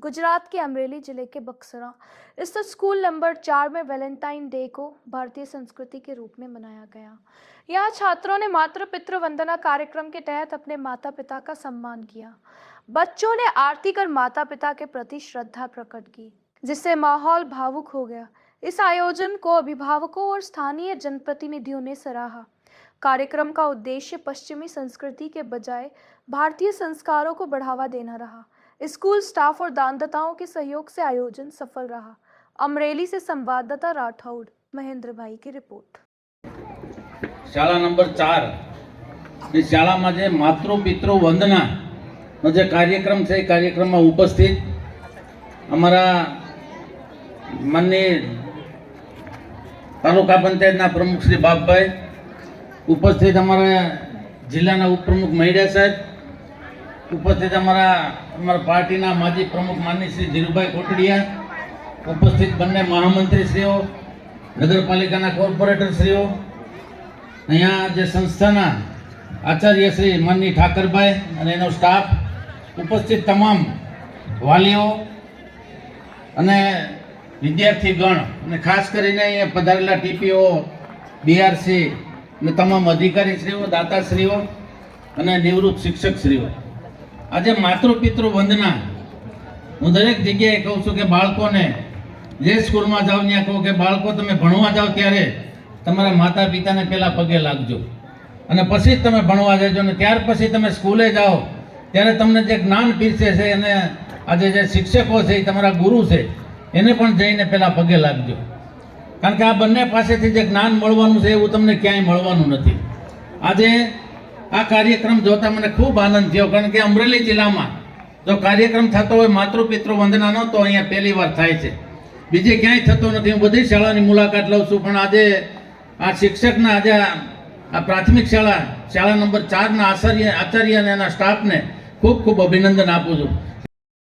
गुजरात के अमरेली जिले के बक्सरा स्थित स्कूल नंबर 4 में वैलेंटाइन डे को भारतीय संस्कृति के रूप में मनाया गया। यहाँ छात्रों ने मातृ पितृ वंदना कार्यक्रम के तहत अपने माता पिता का सम्मान किया। बच्चों ने आरती कर माता पिता के प्रति श्रद्धा प्रकट की, जिससे माहौल भावुक हो गया। इस आयोजन को अभिभावकों और स्थानीय जनप्रतिनिधियों ने सराहा। कार्यक्रम का उद्देश्य पश्चिमी संस्कृति के बजाय भारतीय संस्कारों को बढ़ावा देना रहा। स्कूल स्टाफ और दानदाताओं के सहयोग से आयोजन सफल रहा। अमरेली से संवाददाता राठौड़ महेंद्र भाई की रिपोर्ट। शाला नंबर 4 इस शाला में जे मातृ पितृ वंदना नो जे कार्यक्रम से कार्यक्रम में उपस्थित अमरा माननीय तालुका पंचायतना प्रमुख श्री बापभाई, उपस्थित अमरा जिल्लाना उपप्रमुख महिड़ा साहेब, उपस्थित अमरा पार्टीना माजी प्रमुख माननीय श्री धीरुभाई कोटड़िया, उपस्थित बने महामंत्री श्रीओ, नगरपालिकाना कोर्पोरेटर श्रीओ, अहींया जे संस्थाना आचार्य श्री माननीय ठाकरभाई अने एनो स्टाफ, उपस्थित तमाम वालीओ अने विद्यार्थीगण अने खास करीने अहींया पधारेला टीपीओ, बीआरसी अने तमाम अधिकारीश्रीओ, दाताश्रीओ अने निवृत्त शिक्षकश्रीओ, આજે માતૃપિતૃ વંદના હું દરેક જગ્યાએ કહું છું કે બાળકોને જે સ્કૂલમાં જાઓ ત્યાં કહું કે બાળકો તમે ભણવા જાઓ ત્યારે તમારા માતા પિતાને પહેલાં પગે લાગજો અને પછી જ તમે ભણવા જજો અને ત્યાર પછી તમે સ્કૂલે જાઓ ત્યારે તમને જે જ્ઞાન પીરસે છે અને આજે જે શિક્ષકો છે એ તમારા ગુરુ છે એને પણ જઈને પહેલાં પગે લાગજો, કારણ કે આ બંને પાસેથી જે જ્ઞાન મળવાનું છે એવું તમને ક્યાંય મળવાનું નથી। આજે આ કાર્યક્રમ જોતા મને ખૂબ આનંદ થયો, કારણ કે અમરેલી જિલ્લામાં જો કાર્યક્રમ થતો હોય માતૃ પિતૃ વંદનાનો તો અહીંયા પહેલી વાર થાય છે, બીજે ક્યાંય થતો નથી। હું બધી શાળાની મુલાકાત લઉં છું, પણ આજે આ શિક્ષકના આજે આ પ્રાથમિક શાળા નંબર 4ના આચાર્ય અને એના સ્ટાફને ખૂબ ખૂબ અભિનંદન આપું છું।